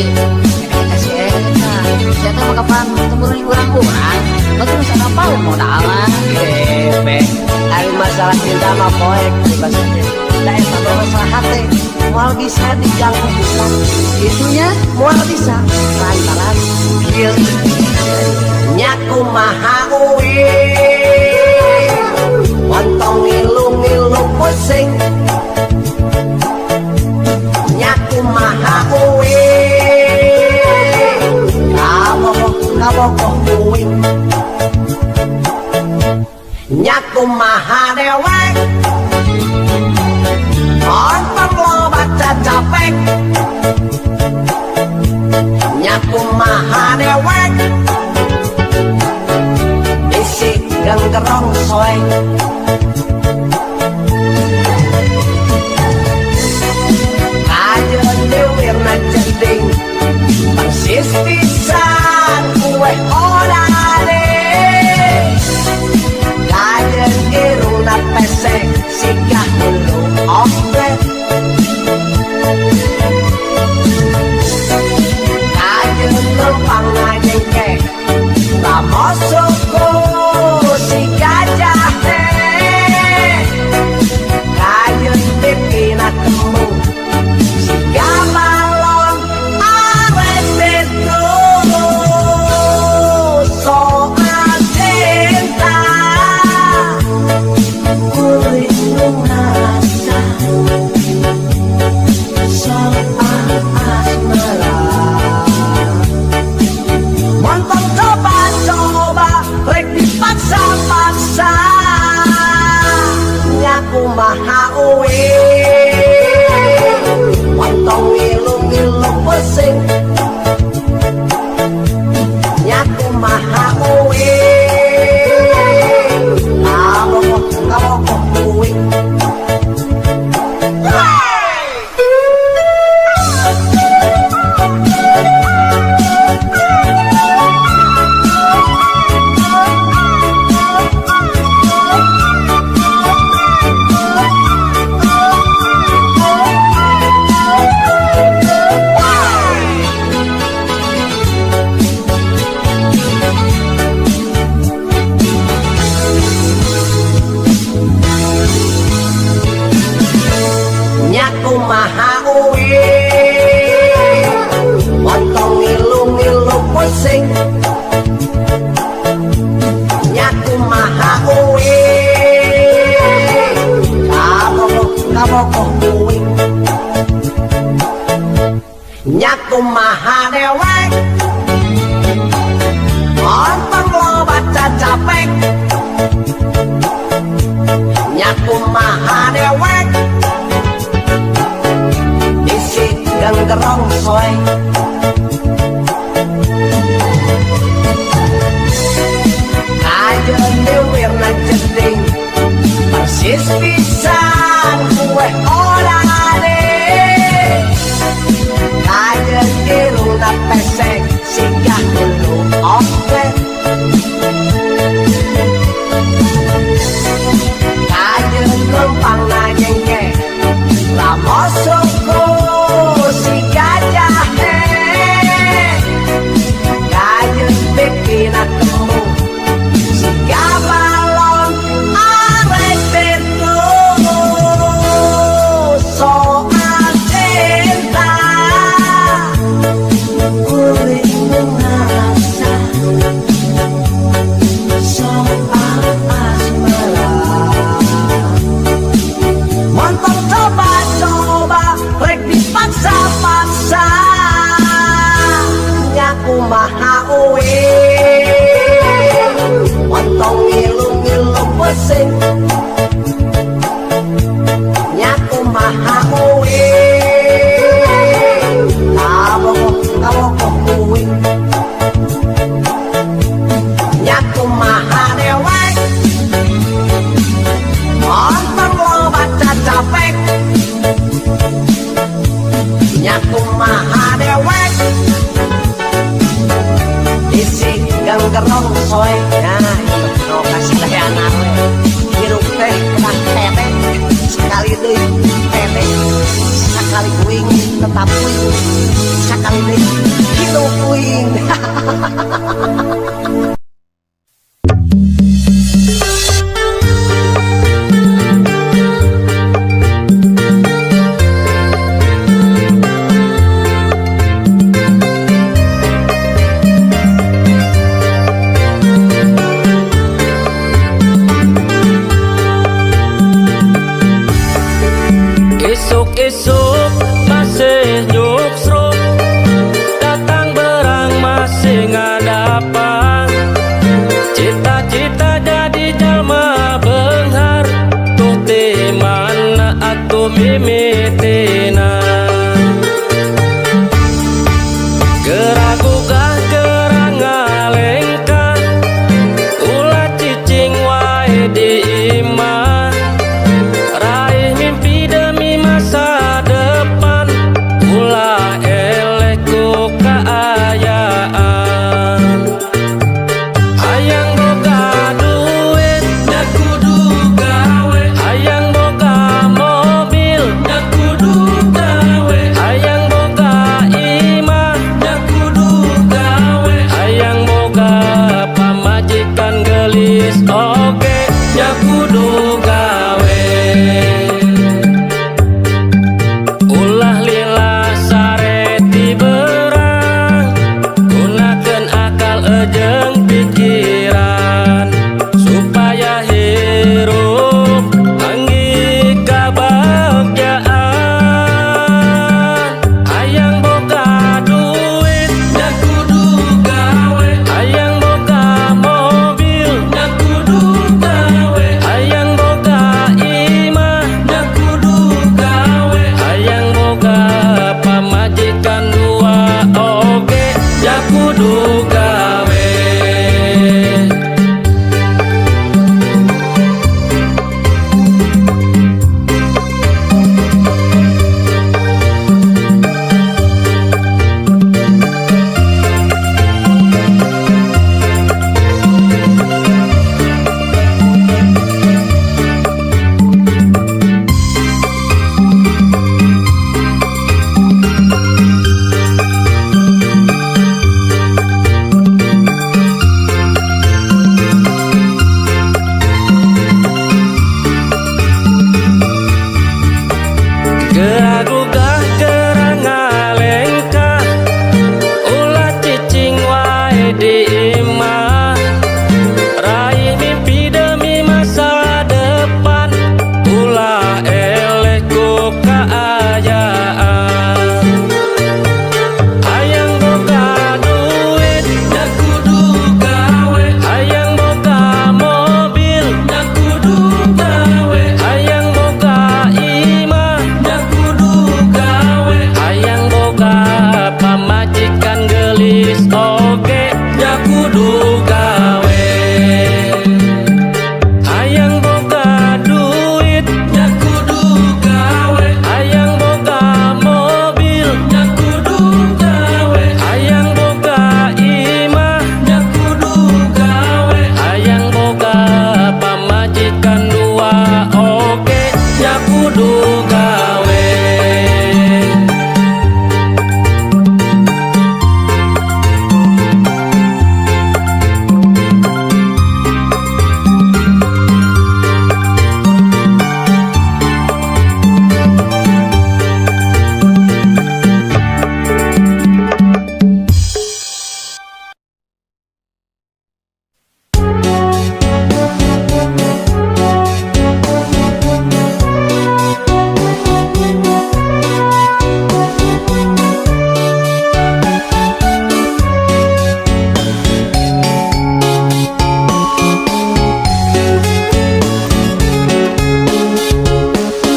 kasih eta saya teh kapan temurun urang-urang betul sana apa modalan Be, hari masalah cinta mah poek bebas aja. Da eta mah masalah hati, moal bisa diganggu bisa. Itunya moal bisa lantaran kieu. Nya kumaha uwi, montong ngilu-ngilu pusing. Nya kumaha uwi, kabok uwi. Nya kumaha dewek, ontong loba capek. Nya kumaha dewek, isi genggerong soe. Kajeun dewirna jending, persis pisan kue odane. Kajeun irungna pesek, sigah dulu omplet. Kajeun lempang ngajengke, lamosuku si gajah teh. Kajeun pipina temu, si gabalon awet betu. Soal cinta kulit rasa, soal asmara. Montong coba-coba, rek dipaksa-paksa. Nya kumaha uwi, montong ngilu-ngilu pusing. Nya kumaha uwi, kabok uwi. Nya kumaha uwi, montong ngilu-ngilu pusing. Nya kumaha uwi, kabok uwi. Nya kumaha dewek, ontong loba capek. Nya kumaha dewek, isi genggerong soe. Kajeun dewirna jending, persis pisan kue odane. Kajeun irungna pesek, sigah dulu omplet. Kajeun lempang ngajengke, lamosuku si gajah teh. Kajeun pipina temu, si gabalon awet betu. Soal cinta kulit rasa, soal asmara. Montong coba-coba, rek dipaksa-paksa. Nya kumaha uwi, montong ngilu-ngilu pusing. Nya kumaha uwi, kabok uwi. Nya kumaha dewek, ontong loba capek. Nya kumaha dewek, isi genggerong soe. Nah, itu kasih teh anak hirup teh udah tete sekali deui tete, sekali kuing tetap kuing. Akang Desi gitu kuing. Esok-esok masih nyuksruk, datang berang masih ngadapang. Cita-cita jadi jalma benghar, tuh di mana atuh mimitina. Geragugah gerang ngalengkah, ulah cicing wae di imah. Raih mimpi demi masa depan, ulah eleh ku kaayaan. Hayang boga duit, da kudu gawe. Hayang boga mobil, da kudu gawe. Hayang boga imah, da kudu gawe. Hayang boga pamajikan gelis oge, da kudu gawe. Ulah lila sareti berang, gunakeun akal ejeng pikiran, supaya hirup anggi kabagjaan. Hayang boga duit, da kudu gawe. Hayang boga mobil, da kudu gawe. Hayang boga imah, da kudu gawe. Hayang boga pamajikan dua oge, da kudu gawe. Geragugah gerang ngalengkah, ulah cicing wae di imah. Raih mimpi demi masa depan, ulah eleh ku kaayaan. Hayang boga duit, da kudu gawe. Hayang boga mobil, da kudu gawe. Hayang boga imah, da kudu gawe. Hayang boga pamajikan gelis oge, da kudu gawe. Hayang boga duit, da kudu gawe. Hayang boga mobil, da kudu gawe. Hayang boga imah, da kudu gawe. Hayang boga pamajikan dua oge, da kudu gawe.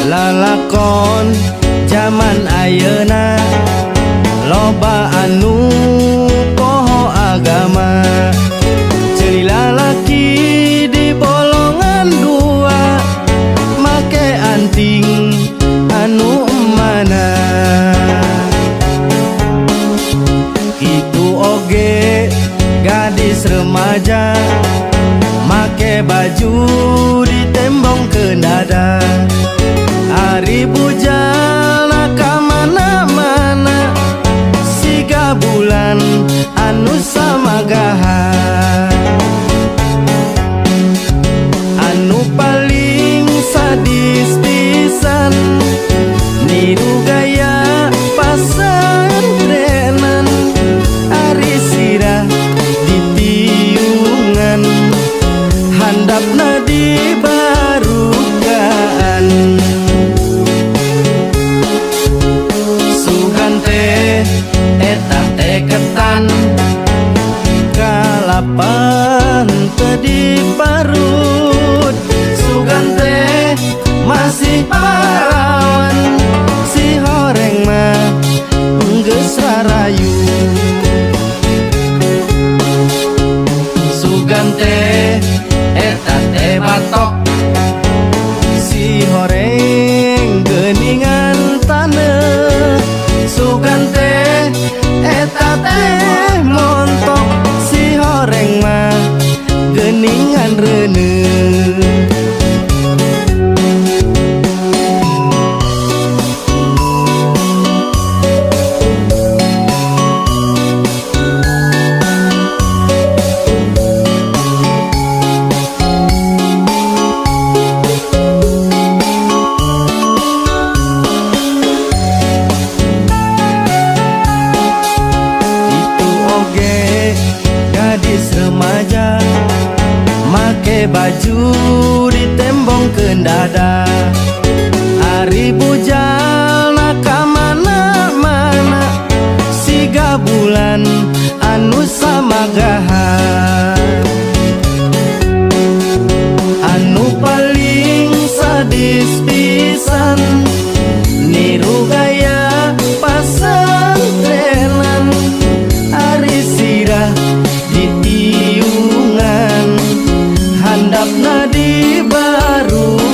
Lalakon zaman ayeuna loba anu poho agama, ceuli lalaki di bolongan dua make anting anu mana. Kitu oge gadis remaja make baju ditembong ke dada. Ari bujana ka mana-mana, si baju ditembong ke dada. Ari bujal ka mana-mana, siga bulan anu samagahan. Anu paling sadis pisan niru gaya pasantrenan, ari sirah ditiungan, handapna dibarukan.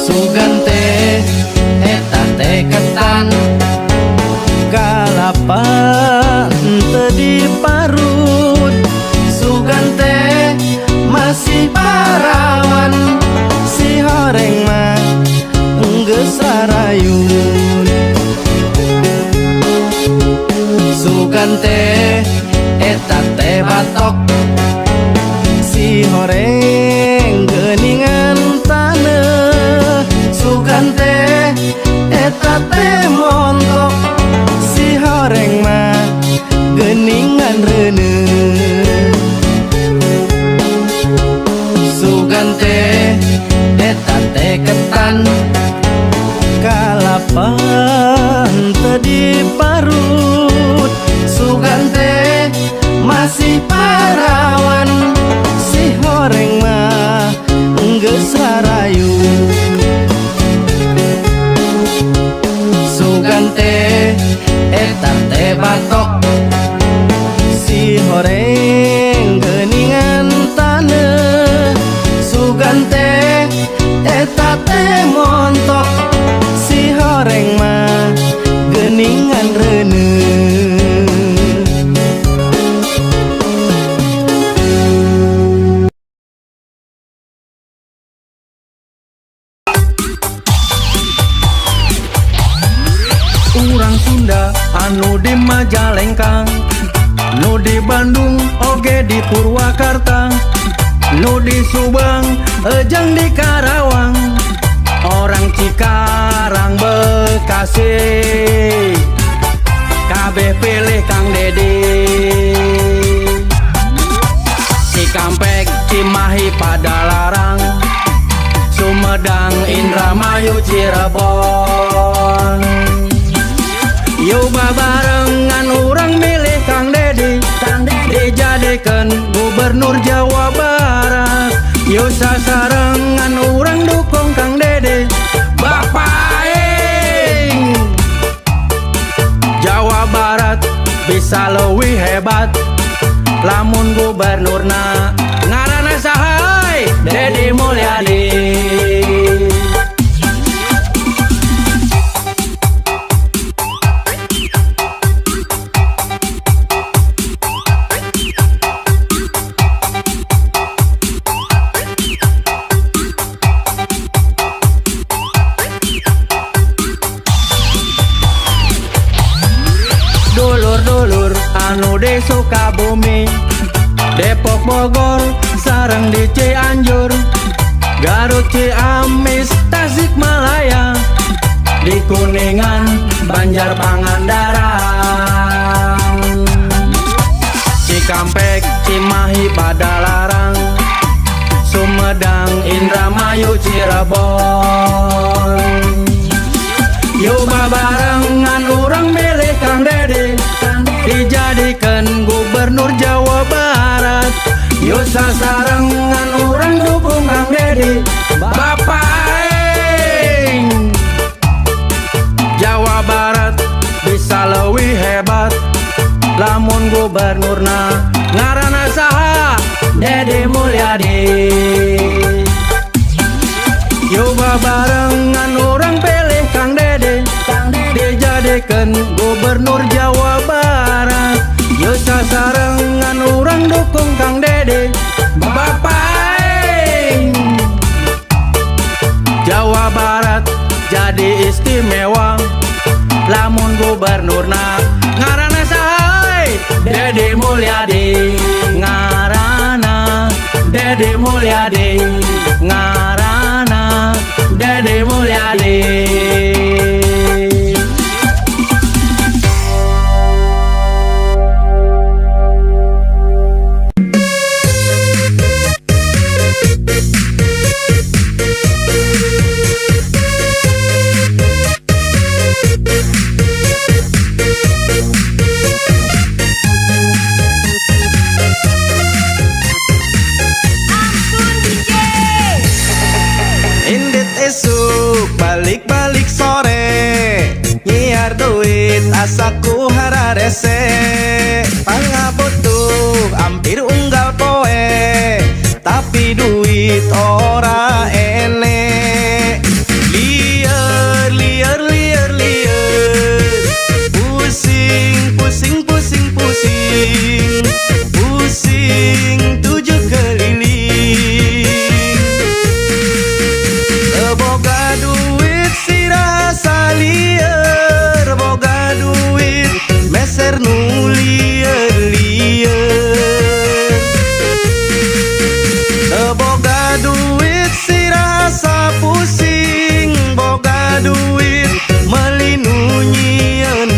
Sugan teh eta teh ketan, kalapa teu diparut. Sugan teh masih parawan, si horeng mah geus sarayun. Sugan teh eta teh batok, si horeng geuningan taneuh. Sugan teh eta teh montok, si horeng mah geuningan reuneuh. Sugan teh eta teh ketan, kalapan teu diparut. Sugan teh masih parawan, si horeng mah geus sarayun. Sugan teh eta teh batok, si horeng geuningan taneuh. Sugan teh eta teh montok, si horeng mah geuningan reuneuh. Urang Sunda anu di Majalengka, nu di Bandung oge di Purwakarta, nu di Subang ejeng di Karawang, orang Cikarang Bekasi, kabeh pilih Kang Dedi. Cikampek, Cimahi, Padalarang, Sumedang, Indramayu, Cirebon. Yuk babarengan urang milih Kang Dedi, dijadikeun gubernur Jawa Barat. Yuk sasarengan urang dukung Kang Dedi, Bapak aing. Jawa Barat bisa leuwih hebat, lamun gubernurna ngaranna saha? Dedi Mulyadi. Dulur-dulur anu di Sukabumi, Depok, Bogor, sareng di Cianjur, Garut, Ciamis, Tasikmalaya, di Kuningan, Banjar, Pangandaran, Cikampek, Cimahi, Padalarang, Sumedang, Indramayu, Cirebon. Yuk babarengan urang milih Kang Dedi, dijadikeun gubernur Jawa Barat. Yuk sasarengan urang dukung Kang Dedi, Bapak aing. Jawa Barat bisa leuwih hebat, lamun gubernurna ngaranna saha? Dedi Mulyadi. Yuk babarengan urang pilih Kang Dedi, dijadikeun gubernur Jawa Barat. Yuk sasarengan urang dukung Kang Dedi, Bapak aing. Jawa Barat jadi istimewa, lamun gubernurna ngaranna saha? Dedi Mulyadi. Ngaranna Dedi Mulyadi, ngaranna Dedi Mulyadi. asaku hararese pangabutuh hampir unggal poe tapi duit ora ene liar liar liar liar pusing pusing pusing pusing pusing tujuh keliling boga duit si rasa liar boga duit meser nu liar liar boga duit si rasa pusing boga duit melinunyian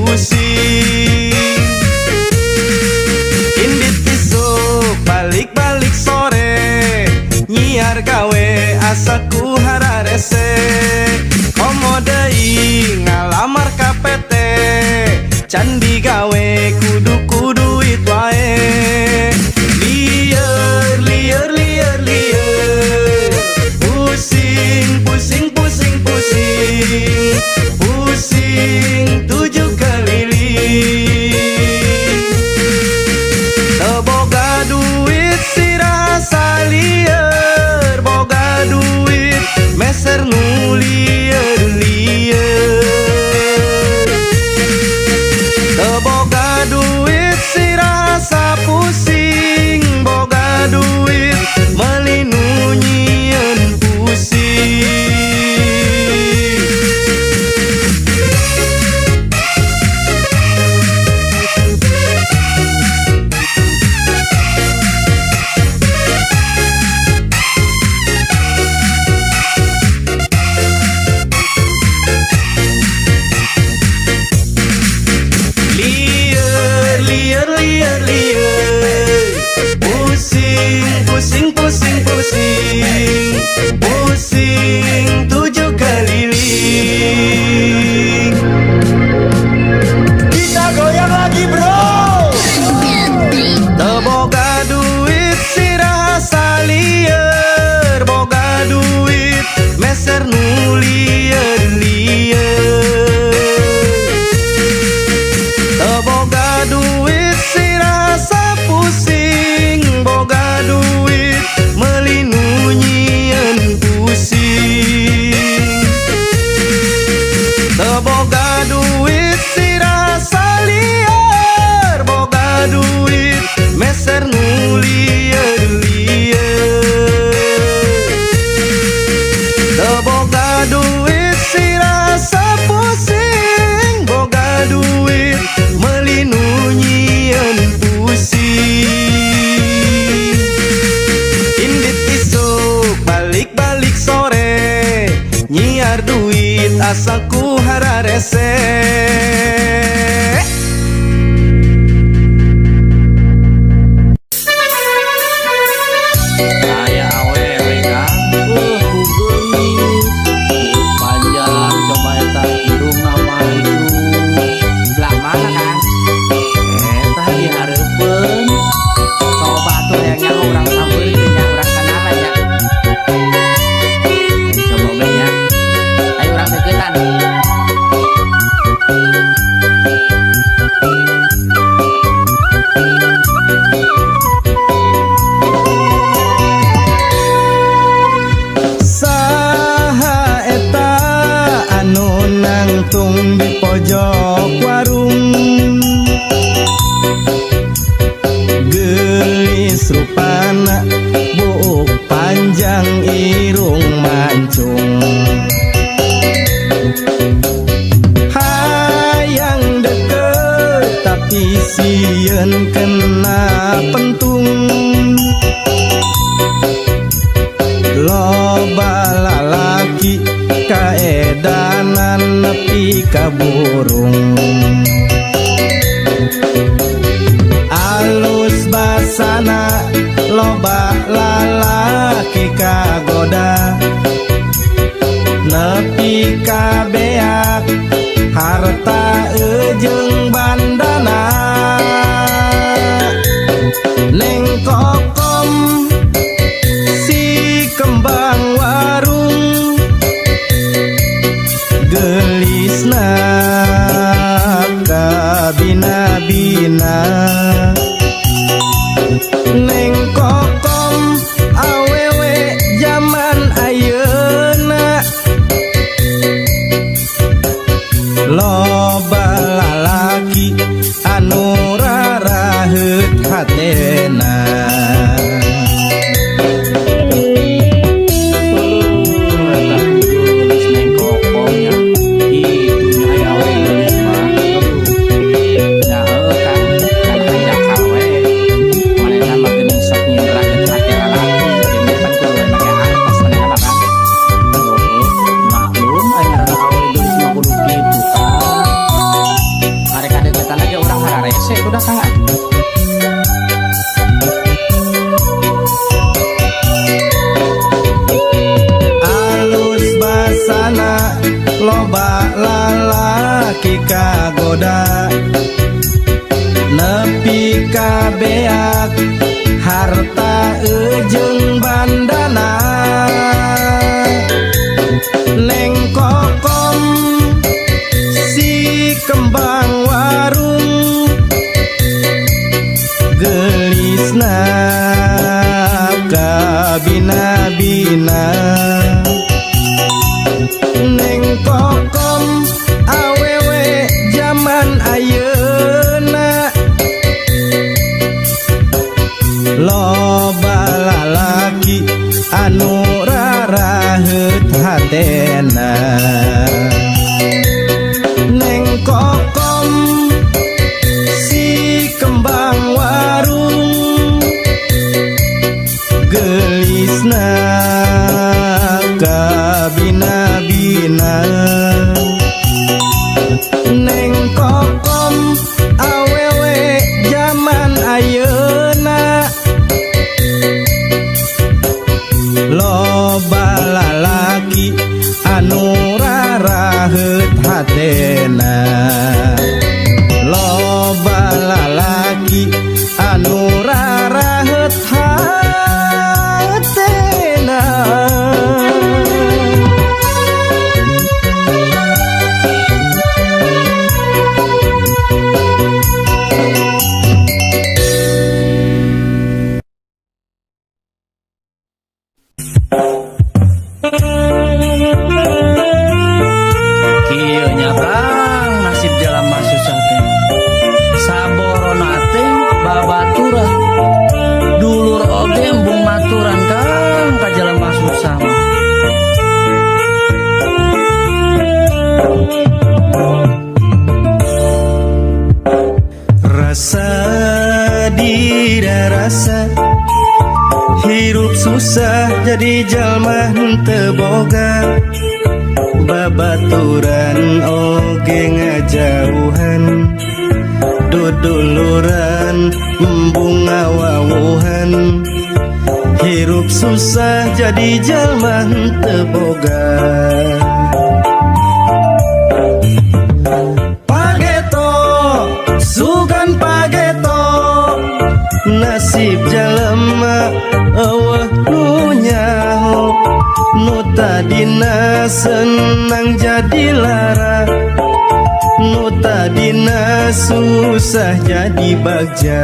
pusing indit isuk balik-balik sore nyiar gawe asaku hararese komo deui ngalamar KPT candi gawe kudu it wae liar liar liar liar pusing pusing pusing pusing pusing tujuh keliling boga duit si rasa liar boga duit meser nu liar liar boga duit si rasa pusing boga duit melinunyian pusing liar liar liar liar pusing pusing pusing pusing pusing tujuh keliling kita goyang lagi bro boga duit si rasa liar boga duit meser nu liar liar boga duit si rasa pusing boga duit melinunyian pusing boga duit si rasa liar boga duit meser nu liar liar boga duit si rasa pusing boga duit melinunyian pusing indit isuk balik-balik sore nyiar duit asaku hararese Saya awewe kan panjang coba eta hidung nama itu Belah mana kan? eta dihareupeun Coba tuh yang orang sambil nya orang kenapa ya? coba we nya Ayo orang deketan. saha eta anu nangtung di pojok warung gelis rupana buuk panjang irung mancung hayang deket tapi sieun kena pentung loba lalaki kaedanan nepi ka burung alus basana loba lalaki kagoda nepi ka beak harta ejeng bandana neng kokom si kembang warung gelisna bina-bina Neng kokom awewe zaman ayeuna loba lalaki anu raraheut hatena alus basana loba lalaki kagoda nepi ka beak harta jeung bandana neng kokom si kembang warung gelisna ka bina-bina neng kokom awewe zaman ayeuna loba lalaki anu raraheut hatena neng kokom si kembang warung gelisna ka bina-bina neng kokom awewe zaman ayeuna loba lalaki anu raraheut hatena loba lalaki anu raraheut hatena kieu nya Kang nasib jalema susah teh saborona teh babaturan dulur oge embung maturan Kang ka jalema susah mah. Rasa dirarasa hirup susah jadi jalma henteu boga babaturan oge ngajauhan duduluran embung ngawawuhan hirup susah jadi jalma henteu boga pageto sugan pageto nasib jalema eueuh nu nyaho nu tadina senang jadi lara nu tadina susah jadi bagja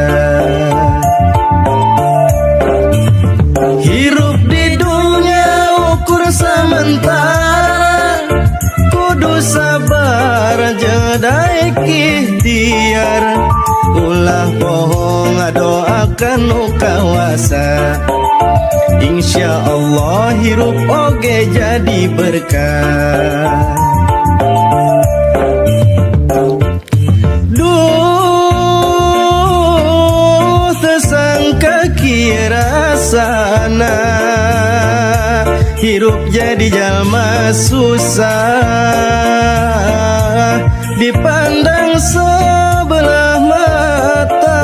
hirup di dunia ukur sementara kudu sabar jedai ikhtiar ulah bohong doakan nu kawasa insya Allah hirup oge jadi berkah duh tersangka kira sana hirup jadi jalma susah dipandang sebelah mata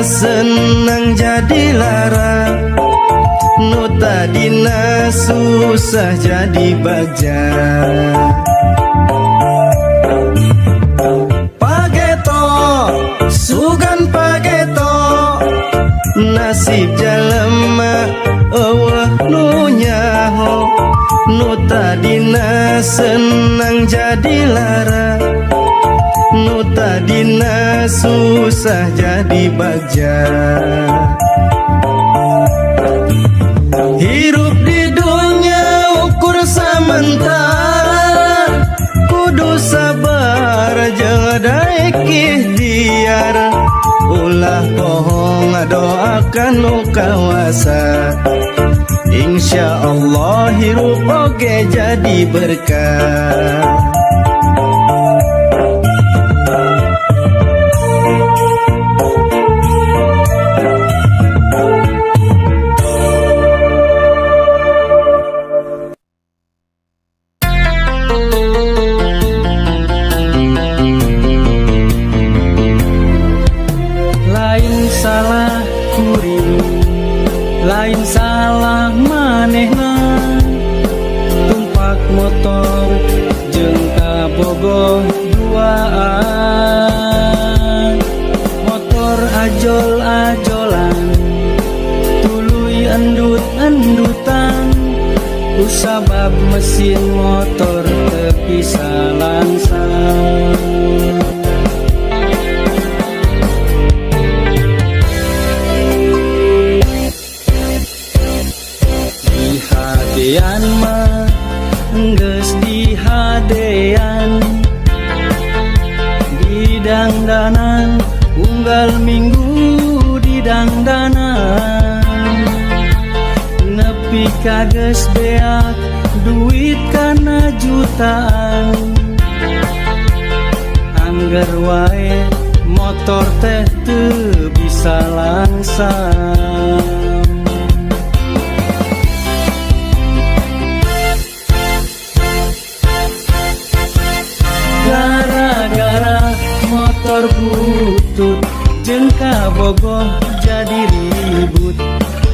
senang jadi lara, nu tadina susah jadi baja. Pageto, sugan pageto, nasib jalema eueuh nu nyaho, nu tadina senang jadi lara, nu tadina susah jadi baja. Hirup di dunia ukur sementara, kudu sabar jeung daek ikhtiar, ulah bohong ngadoakan nu kawasa, insya Allah hirup oge jadi berkah. Lain salah manehna, tumpak motor jeung kabogoh duaan, motor ajol-ajolan, tuluy endut-endutan, kusabab mesin motor teu bisa langsang. Hadean mah geus dihadean, didangdanan unggal minggu didangdanan, nepi ka geus beak duit kana jutaan, angger wae motor teh teu bisa langsang. Gara-gara motor butut jeung kabogoh jadi ribut,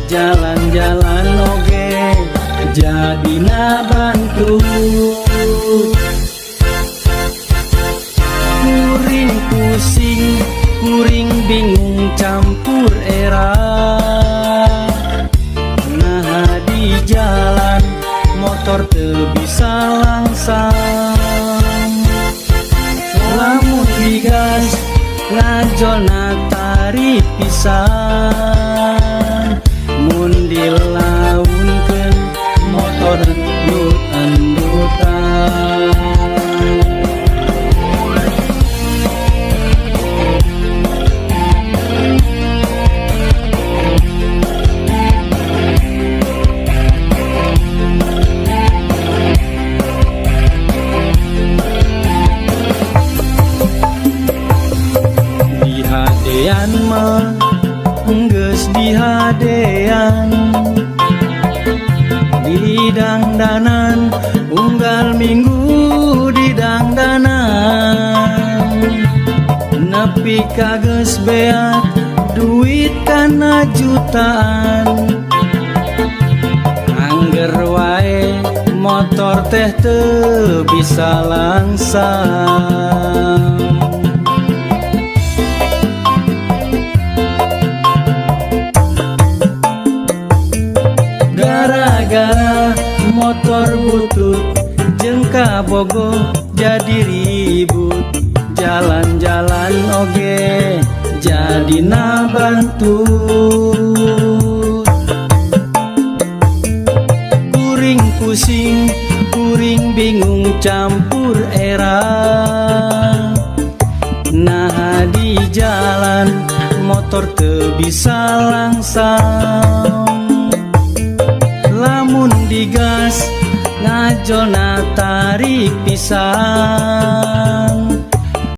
jalan-jalan oge jadina bantut. Kuring pusing, kuring bingung campur era, nah di jalan motor teu bisa langsang. Lamun digas ngajolna tarik pisan, mun dilaunkeun motor endut-endutan. Hadean mah geus dihadean, didangdanan unggal minggu didangdanan, nepi ka geus beak duit kana jutaan, angger wae motor teh teu bisa langsang. Gara-gara motor butut jeung kabogoh jadi ribut, jalan-jalan oge jadina bantut. Kuring pusing, kuring bingung campur era, nah di jalan motor teu bisa langsang. Lamun digas ngajolna tarik pisan,